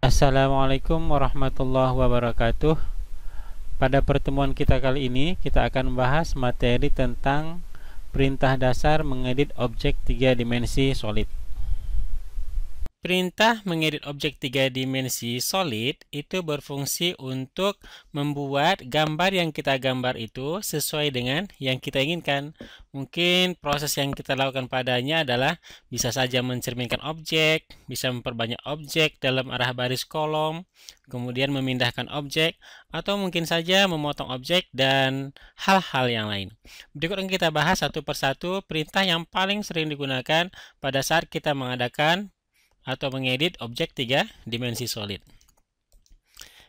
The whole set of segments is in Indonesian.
Assalamualaikum warahmatullahi wabarakatuh. Pada pertemuan kita kali ini, kita akan membahas materi tentang perintah dasar mengedit objek 3 dimensi solid. Perintah mengedit objek 3 dimensi solid itu berfungsi untuk membuat gambar yang kita gambar itu sesuai dengan yang kita inginkan. Mungkin proses yang kita lakukan padanya adalah bisa saja mencerminkan objek, bisa memperbanyak objek dalam arah baris kolom, kemudian memindahkan objek, atau mungkin saja memotong objek dan hal-hal yang lain. Berikut yang kita bahas satu persatu perintah yang paling sering digunakan pada saat kita mengadakan atau mengedit objek 3 dimensi solid.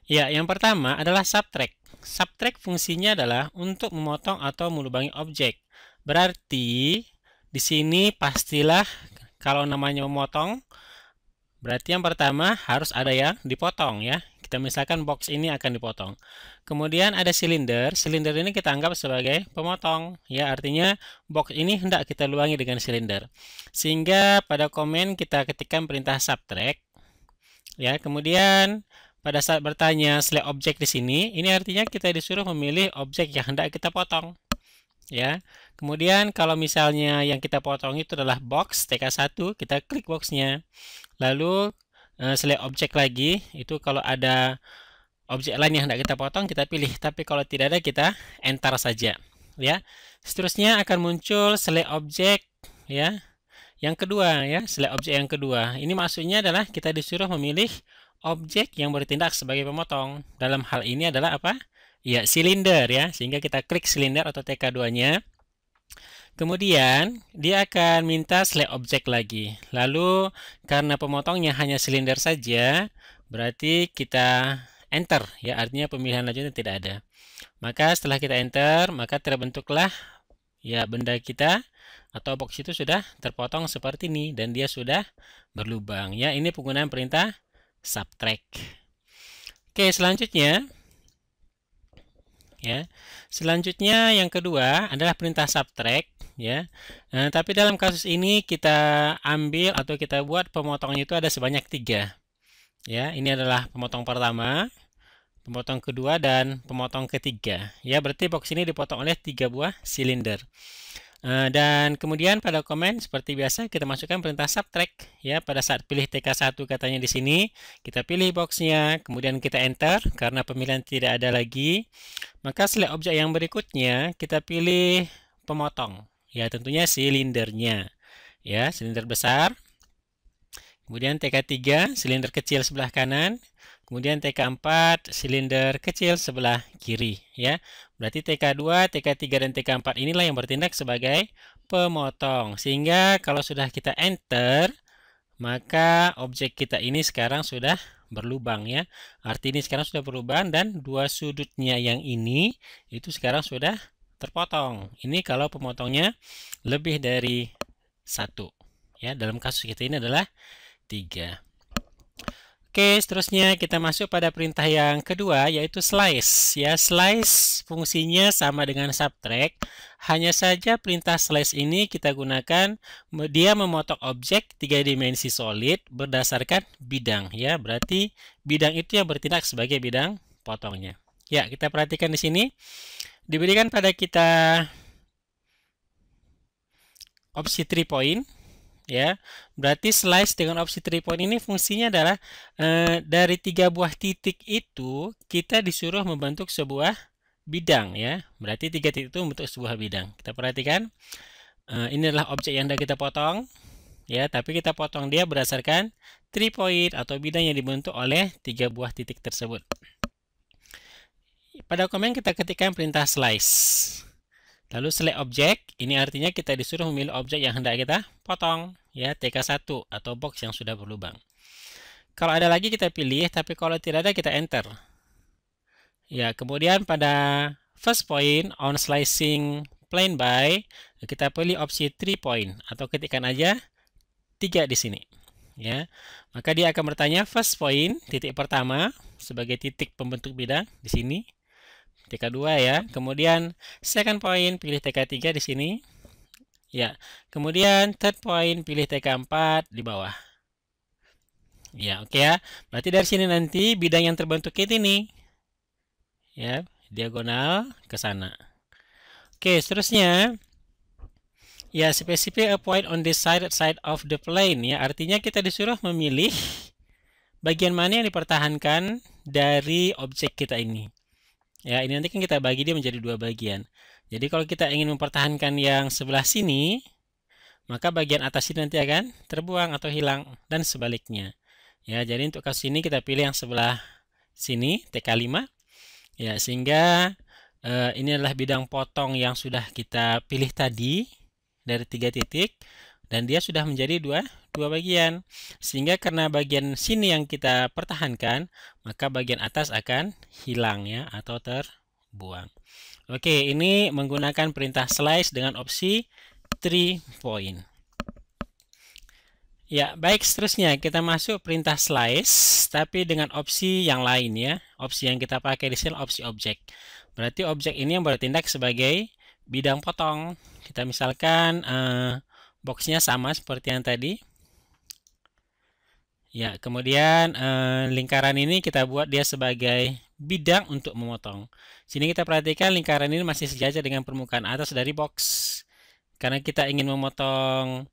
Ya, yang pertama adalah subtract. Subtract fungsinya adalah untuk memotong atau melubangi objek. Berarti di sini pastilah kalau namanya memotong, berarti yang pertama harus ada yang dipotong ya. Kita misalkan box ini akan dipotong. Kemudian ada silinder. Silinder ini kita anggap sebagai pemotong. Ya, artinya box ini hendak kita lubangi dengan silinder. Sehingga pada komen kita ketikkan perintah subtract. Ya, kemudian pada saat bertanya select objek di sini, ini artinya kita disuruh memilih objek yang hendak kita potong. Ya. Kemudian kalau misalnya yang kita potong itu adalah box TK1, kita klik boxnya. Lalu select objek lagi, itu kalau ada objek lain yang hendak kita potong kita pilih, tapi kalau tidak ada kita enter saja ya. Seterusnya akan muncul select objek ya. Yang kedua ya, select objek yang kedua. Ini maksudnya adalah kita disuruh memilih objek yang bertindak sebagai pemotong. Dalam hal ini adalah apa? Ya, silinder ya. Sehingga kita klik silinder atau TK2-nya. Kemudian dia akan minta select objek lagi. Lalu karena pemotongnya hanya silinder saja, berarti kita enter ya, artinya pemilihan lanjutnya tidak ada. Maka setelah kita enter, maka terbentuklah ya benda kita atau box itu sudah terpotong seperti ini dan dia sudah berlubang ya. Ini penggunaan perintah subtract. Oke, selanjutnya ya. Selanjutnya yang kedua adalah perintah subtract ya. Tapi dalam kasus ini kita ambil atau kita buat pemotongnya itu ada sebanyak 3. Ya, ini adalah pemotong pertama, pemotong kedua dan pemotong ketiga. Ya, berarti box ini dipotong oleh 3 buah silinder. Dan kemudian pada komen seperti biasa kita masukkan perintah subtract ya. Pada saat pilih TK1 katanya di sini, kita pilih boxnya, kemudian kita enter karena pemilihan tidak ada lagi. Maka select objek yang berikutnya kita pilih pemotong ya, tentunya silindernya ya, silinder besar. Kemudian TK3 silinder kecil sebelah kanan. Kemudian TK4 silinder kecil sebelah kiri ya. Berarti TK2, TK3 dan TK4 inilah yang bertindak sebagai pemotong. Sehingga kalau sudah kita enter, maka objek kita ini sekarang sudah berlubang ya. Arti ini sekarang sudah berlubang dan dua sudutnya yang ini itu sekarang sudah terpotong. Ini kalau pemotongnya lebih dari 1 ya. Dalam kasus kita ini adalah 3. Oke, seterusnya kita masuk pada perintah yang kedua yaitu slice ya. Slice fungsinya sama dengan subtract, hanya saja perintah slice ini kita gunakan dia memotong objek 3 dimensi solid berdasarkan bidang ya. Berarti bidang itu yang bertindak sebagai bidang potongnya. Ya, kita perhatikan di sini diberikan pada kita opsi 3 point ya. Berarti slice dengan opsi 3 point ini fungsinya adalah dari 3 buah titik itu kita disuruh membentuk sebuah bidang ya. Berarti 3 titik itu membentuk sebuah bidang. Kita perhatikan ini adalah objek yang sudah kita potong ya, tapi kita potong dia berdasarkan 3 point atau bidang yang dibentuk oleh 3 buah titik tersebut. Pada komen kita ketikkan perintah slice. Lalu select objek, ini artinya kita disuruh memilih objek yang hendak kita potong ya, TK1 atau box yang sudah berlubang. Kalau ada lagi kita pilih, tapi kalau tidak ada kita enter. Ya, kemudian pada first point on slicing plane by, kita pilih opsi 3 point atau ketikkan aja 3 di sini. Ya, maka dia akan bertanya first point, titik pertama sebagai titik pembentuk bidang di sini. TK2 ya. Kemudian second point pilih TK3 di sini. Ya. Kemudian third point pilih TK4 di bawah. Ya, oke ya. Berarti dari sini nanti bidang yang terbentuk ini nih. Ya, diagonal ke sana. Oke, seterusnya ya specify a point on the side of the plane ya. Artinya kita disuruh memilih bagian mana yang dipertahankan dari objek kita ini. Ya, ini nanti kan kita bagi dia menjadi dua bagian. Jadi kalau kita ingin mempertahankan yang sebelah sini, maka bagian atas ini nanti akan terbuang atau hilang dan sebaliknya. Ya, jadi untuk kasus ini kita pilih yang sebelah sini TK5 ya, sehingga ini adalah bidang potong yang sudah kita pilih tadi dari 3 titik dan dia sudah menjadi dua bagian. Sehingga karena bagian sini yang kita pertahankan, maka bagian atas akan hilang ya atau terbuang. Oke, ini menggunakan perintah slice dengan opsi 3 point. Ya, baik, seterusnya kita masuk perintah slice, tapi dengan opsi yang lain ya. Opsi yang kita pakai di sini opsi objek. Berarti objek ini yang bertindak sebagai bidang potong. Kita misalkan boxnya sama seperti yang tadi. Ya, kemudian lingkaran ini kita buat dia sebagai bidang untuk memotong. Sini kita perhatikan lingkaran ini masih sejajar dengan permukaan atas dari box. Karena kita ingin memotong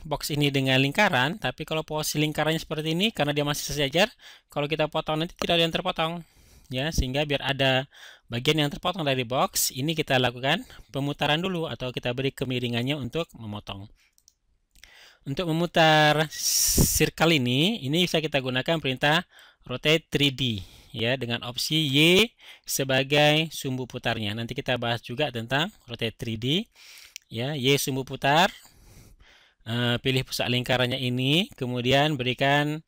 box ini dengan lingkaran, tapi kalau posisi lingkarannya seperti ini, karena dia masih sejajar, kalau kita potong nanti tidak ada yang terpotong. Ya, sehingga biar ada bagian yang terpotong dari box, ini kita lakukan pemutaran dulu atau kita beri kemiringannya untuk memotong. Untuk memutar circle ini bisa kita gunakan perintah rotate 3D ya dengan opsi Y sebagai sumbu putarnya. Nanti kita bahas juga tentang rotate 3D ya, Y sumbu putar. Pilih pusat lingkarannya ini, kemudian berikan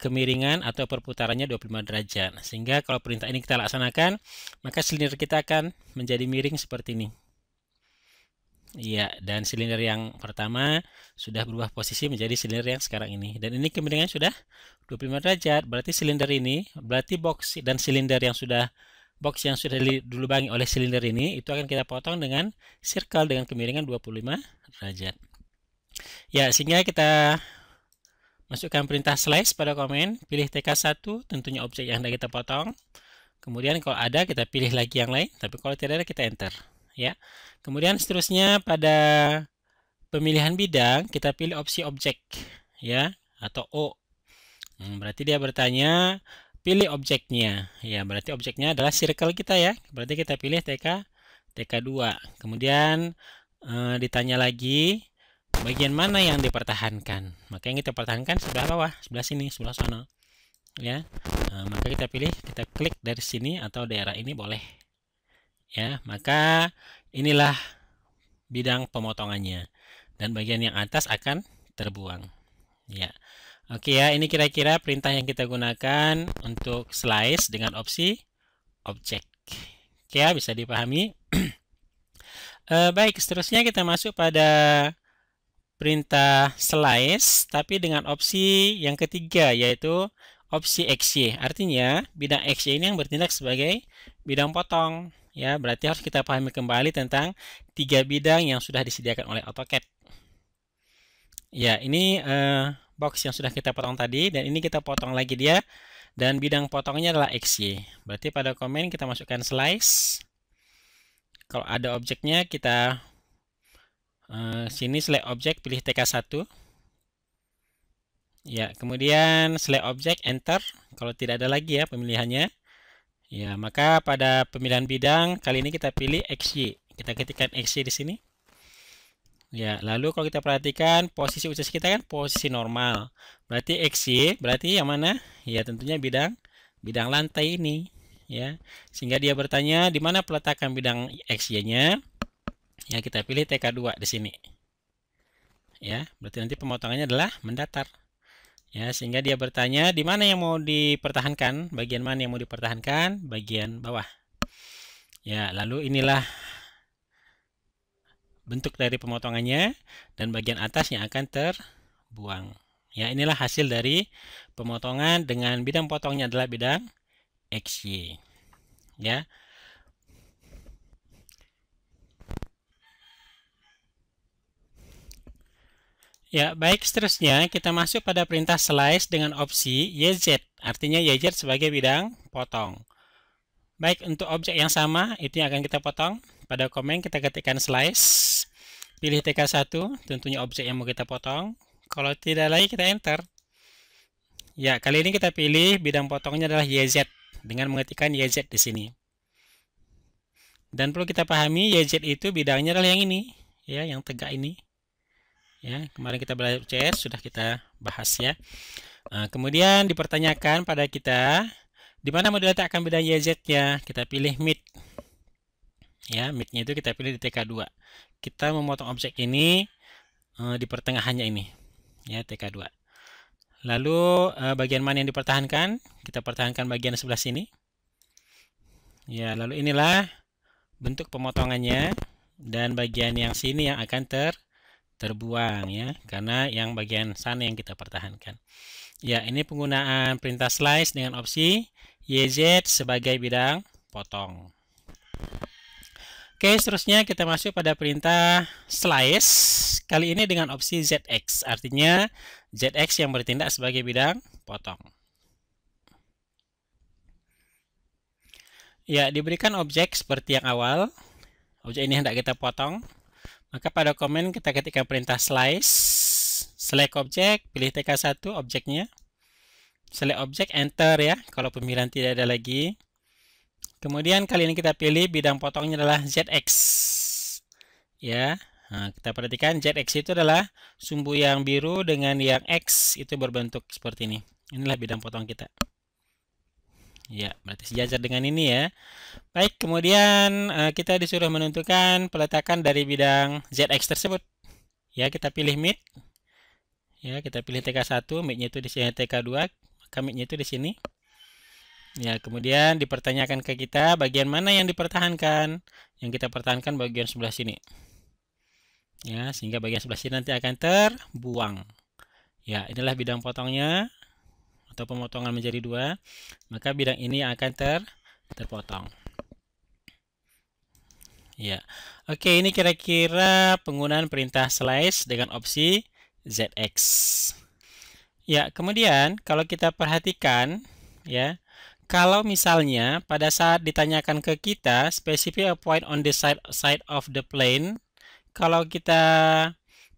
kemiringan atau perputarannya 25 derajat. Sehingga kalau perintah ini kita laksanakan, maka silinder kita akan menjadi miring seperti ini. Iya, dan silinder yang pertama sudah berubah posisi menjadi silinder yang sekarang ini. Dan ini kemiringannya sudah 25 derajat. Berarti silinder ini, berarti box dan silinder yang sudah box yang sudah dilubangi oleh silinder ini itu akan kita potong dengan circle dengan kemiringan 25 derajat. Ya, sehingga kita masukkan perintah slice pada komen, pilih TK1, tentunya objek yang hendak kita potong. Kemudian kalau ada kita pilih lagi yang lain, tapi kalau tidak ada kita enter. Ya. Kemudian seterusnya pada pemilihan bidang kita pilih opsi objek ya atau O. Berarti dia bertanya pilih objeknya. Ya, berarti objeknya adalah circle kita ya. Berarti kita pilih TK2. Kemudian ditanya lagi bagian mana yang dipertahankan. Maka yang kita pertahankan sebelah bawah, sebelah sini, sebelah sana. Ya. Maka kita pilih, kita klik dari sini atau daerah ini boleh. Ya, maka inilah bidang pemotongannya. Dan bagian yang atas akan terbuang. Ya. Oke ya, ini kira-kira perintah yang kita gunakan untuk slice dengan opsi objek. Oke ya, bisa dipahami. Baik, seterusnya kita masuk pada perintah slice, tapi dengan opsi yang ketiga, yaitu opsi XY. Artinya, bidang XY ini yang bertindak sebagai bidang potong. Ya, berarti harus kita pahami kembali tentang 3 bidang yang sudah disediakan oleh AutoCAD. Ya, ini box yang sudah kita potong tadi, dan ini kita potong lagi dia, dan bidang potongnya adalah XY. Berarti pada komen kita masukkan slice. Kalau ada objeknya kita sini select objek, pilih TK1. Ya, kemudian select objek, enter. Kalau tidak ada lagi ya pemilihannya. Ya, maka pada pemilihan bidang kali ini kita pilih XY. Kita ketikkan XY di sini. Ya, lalu kalau kita perhatikan posisi usus kita kan posisi normal. Berarti XY, berarti yang mana? Ya, tentunya bidang lantai ini, ya. Sehingga dia bertanya di mana peletakan bidang XY-nya? Ya, kita pilih TK2 di sini. Ya, berarti nanti pemotongannya adalah mendatar. Ya, sehingga dia bertanya di mana yang mau dipertahankan? Bagian mana yang mau dipertahankan? Bagian bawah. Ya, lalu inilah bentuk dari pemotongannya dan bagian atas yang akan terbuang. Ya, inilah hasil dari pemotongan dengan bidang potongnya adalah bidang XY. Ya. Ya, baik, seterusnya kita masuk pada perintah slice dengan opsi YZ, artinya YZ sebagai bidang potong. Baik, untuk objek yang sama, itu yang akan kita potong. Pada komen kita ketikkan slice, pilih TK1, tentunya objek yang mau kita potong. Kalau tidak lagi kita enter. Ya, kali ini kita pilih bidang potongnya adalah YZ, dengan mengetikkan YZ di sini. Dan perlu kita pahami, YZ itu bidangnya adalah yang ini, ya, yang tegak ini. Ya, kemarin kita belajar CS sudah kita bahas ya. Nah, kemudian dipertanyakan pada kita, di mana mau diletakkan bidang YZ-nya? Kita pilih mid. Ya, mid-nya itu kita pilih di TK2. Kita memotong objek ini di pertengahannya ini. Ya, TK2. Lalu bagian mana yang dipertahankan? Kita pertahankan bagian sebelah sini. Ya, lalu inilah bentuk pemotongannya, dan bagian yang sini yang akan terbuang ya, karena yang bagian sana yang kita pertahankan. Ya, ini penggunaan perintah slice dengan opsi YZ sebagai bidang potong. Oke, seterusnya kita masuk pada perintah slice, kali ini dengan opsi ZX, artinya ZX yang bertindak sebagai bidang potong. Ya, diberikan objek seperti yang awal, objek ini hendak kita potong, maka pada komen kita ketikkan perintah slice, select objek, pilih TK1 objeknya, select objek, enter ya, kalau pemilihan tidak ada lagi. Kemudian kali ini kita pilih bidang potongnya adalah ZX. Ya, nah, kita perhatikan ZX itu adalah sumbu yang biru dengan yang X itu berbentuk seperti ini. Inilah bidang potong kita. Ya, berarti sejajar dengan ini ya. Baik, kemudian kita disuruh menentukan peletakan dari bidang ZX tersebut. Ya, kita pilih mid. Ya, kita pilih TK1, mid-nya itu di sini, TK2, maka mid-nya itu di sini. Ya, kemudian dipertanyakan ke kita bagian mana yang dipertahankan. Yang kita pertahankan bagian sebelah sini. Ya, sehingga bagian sebelah sini nanti akan terbuang. Ya, inilah bidang potongnya atau pemotongan menjadi dua. Maka bidang ini akan terpotong. Ya. Oke, ini kira-kira penggunaan perintah slice dengan opsi ZX. Ya, kemudian kalau kita perhatikan ya, kalau misalnya pada saat ditanyakan ke kita specify a point on the side of the plane, kalau kita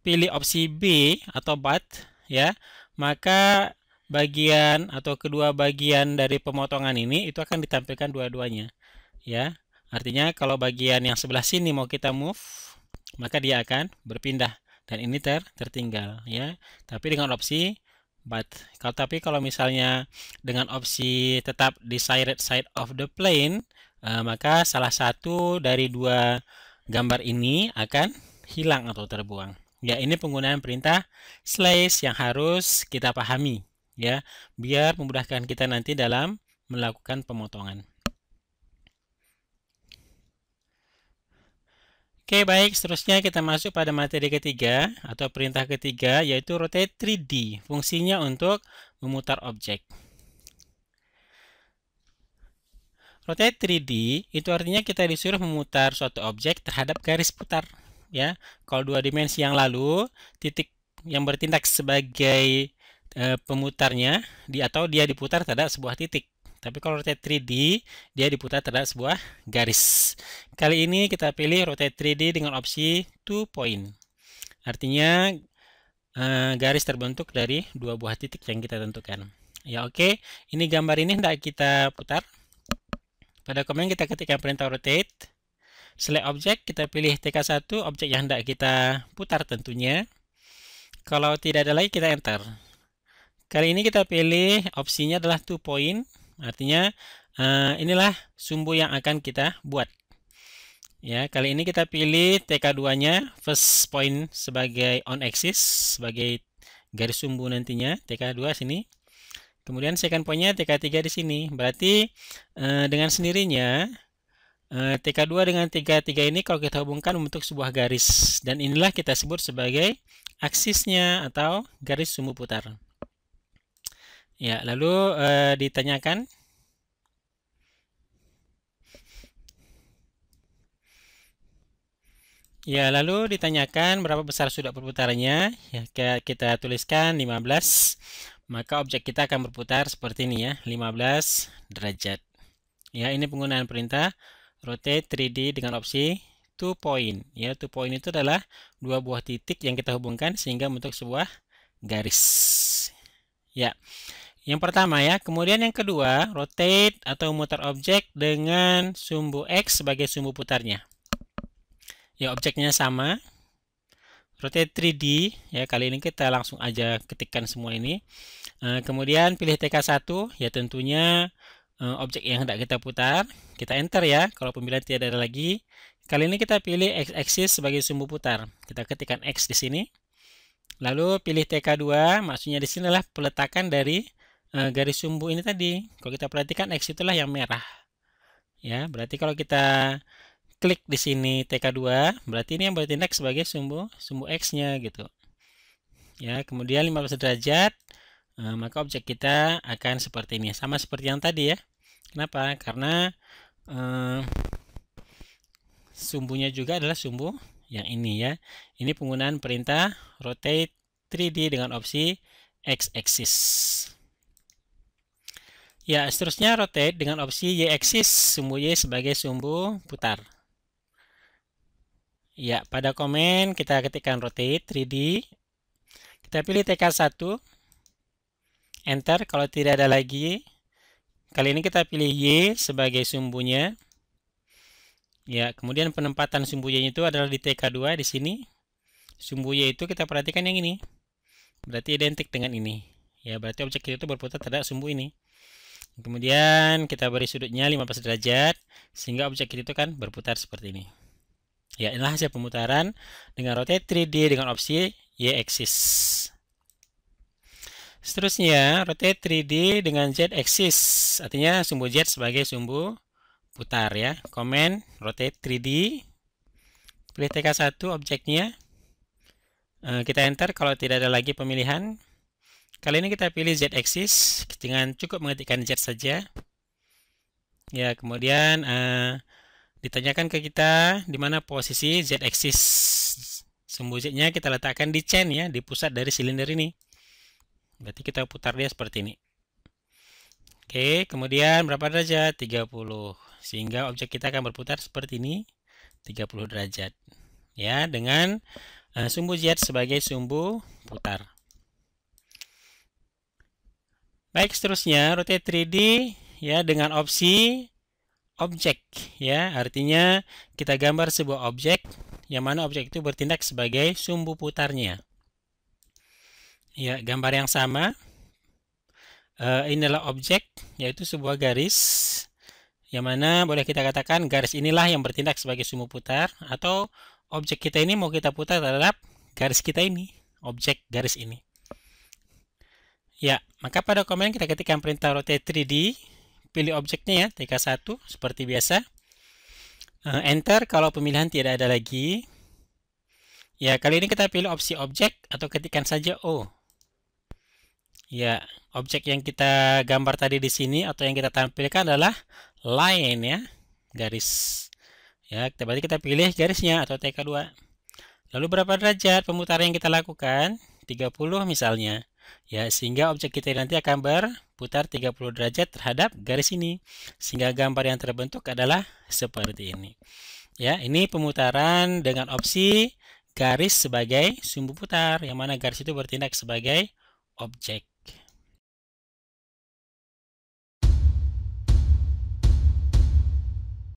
pilih opsi B atau but ya, maka bagian atau kedua bagian dari pemotongan ini itu akan ditampilkan dua-duanya ya. Artinya kalau bagian yang sebelah sini mau kita move, maka dia akan berpindah dan ini tertinggal ya. Tapi dengan opsi but. Kalau misalnya dengan opsi tetap di side of the plane, maka salah satu dari dua gambar ini akan hilang atau terbuang. Ya, ini penggunaan perintah slice yang harus kita pahami ya, biar memudahkan kita nanti dalam melakukan pemotongan. Oke, baik, seterusnya kita masuk pada materi ketiga atau perintah ketiga, yaitu rotate 3D. Fungsinya untuk memutar objek. Rotate 3D itu artinya kita disuruh memutar suatu objek terhadap garis putar. Ya, kalau dua dimensi yang lalu, titik yang bertindak sebagai pemutarnya atau dia diputar terhadap sebuah titik. Tapi kalau rotate 3D, dia diputar terhadap sebuah garis. Kali ini kita pilih rotate 3D dengan opsi 2 point. Artinya garis terbentuk dari dua buah titik yang kita tentukan. Ya, oke. Ini gambar ini hendak kita putar. Pada komen kita ketikkan perintah rotate. Select objek, kita pilih TK1, objek yang hendak kita putar tentunya. Kalau tidak ada lagi, kita enter. Kali ini kita pilih opsinya adalah 2 point. Artinya inilah sumbu yang akan kita buat. Ya, kali ini kita pilih TK2-nya first point sebagai on axis, sebagai garis sumbu nantinya, TK2 sini. Kemudian second point-nya TK3 di sini. Berarti dengan sendirinya TK2 dengan TK3 ini kalau kita hubungkan membentuk sebuah garis, dan inilah kita sebut sebagai aksisnya atau garis sumbu putar. Ya, lalu ditanyakan Ya, lalu ditanyakan berapa besar sudut perputarannya. Ya, kita tuliskan 15. Maka objek kita akan berputar seperti ini ya, 15 derajat. Ya, ini penggunaan perintah rotate 3D dengan opsi 2 point. Ya, 2 point itu adalah dua buah titik yang kita hubungkan sehingga membentuk sebuah garis. Ya, yang pertama ya. Kemudian yang kedua, rotate atau memutar objek dengan sumbu X sebagai sumbu putarnya. Ya, objeknya sama. Rotate 3D, ya kali ini kita langsung aja ketikkan semua ini. Kemudian pilih TK1, ya tentunya objek yang hendak kita putar. Kita enter ya, kalau pemilihan tidak ada lagi. Kali ini kita pilih X-axis sebagai sumbu putar. Kita ketikkan X di sini. Lalu pilih TK2, maksudnya di sini adalah peletakan dari garis sumbu ini tadi. Kalau kita perhatikan X itulah yang merah. Ya, berarti kalau kita klik di sini TK2, berarti ini yang bertindak sebagai sumbu X-nya gitu. Ya, kemudian 15 derajat, maka objek kita akan seperti ini. Sama seperti yang tadi ya. Kenapa? Karena sumbunya juga adalah sumbu yang ini ya. Ini penggunaan perintah rotate 3D dengan opsi X-axis. Ya, seterusnya rotate dengan opsi Y-axis, sumbu Y sebagai sumbu putar. Ya, pada komen kita ketikkan rotate 3D. Kita pilih TK1. Enter kalau tidak ada lagi. Kali ini kita pilih Y sebagai sumbunya. Ya, kemudian penempatan sumbu Y itu adalah di TK2 di sini. Sumbu Y itu kita perhatikan yang ini. Berarti identik dengan ini. Ya, berarti objek itu berputar terhadap sumbu ini. Kemudian kita beri sudutnya 15 derajat sehingga objek itu kan berputar seperti ini. Ya, inilah hasil pemutaran dengan rotate 3D dengan opsi Y-axis. Seterusnya, rotate 3D dengan Z-axis, artinya sumbu Z sebagai sumbu putar ya. Komen rotate 3D, pilih TK1 objeknya, kita enter kalau tidak ada lagi pemilihan. Kali ini kita pilih Z-axis dengan cukup mengetikkan Z saja. Ya, kemudian ditanyakan ke kita di mana posisi Z-axis. Sumbu Z-nya kita letakkan di chain ya, di pusat dari silinder ini. Berarti kita putar dia seperti ini. Oke, kemudian berapa derajat? 30. Sehingga objek kita akan berputar seperti ini, 30 derajat. Ya, dengan sumbu Z sebagai sumbu putar. Baik, seterusnya rotate 3D ya dengan opsi objek ya. Artinya kita gambar sebuah objek yang mana objek itu bertindak sebagai sumbu putarnya. Ya, gambar yang sama. Inilah objek, yaitu sebuah garis yang mana boleh kita katakan garis inilah yang bertindak sebagai sumbu putar, atau objek kita ini mau kita putar terhadap garis kita ini, objek garis ini. Ya, maka pada komen kita ketikkan perintah rotate 3D, pilih objeknya ya, TK1 seperti biasa. Enter kalau pemilihan tidak ada lagi. Ya, kali ini kita pilih opsi objek atau ketikkan saja O. Ya, objek yang kita gambar tadi di sini atau yang kita tampilkan adalah line ya, garis. Ya, berarti kita pilih garisnya atau TK2. Lalu berapa derajat pemutaran yang kita lakukan? 30 misalnya. Ya, sehingga objek kita nanti akan berputar 30 derajat terhadap garis ini. Sehingga gambar yang terbentuk adalah seperti ini. Ya, ini pemutaran dengan opsi garis sebagai sumbu putar, yang mana garis itu bertindak sebagai objek.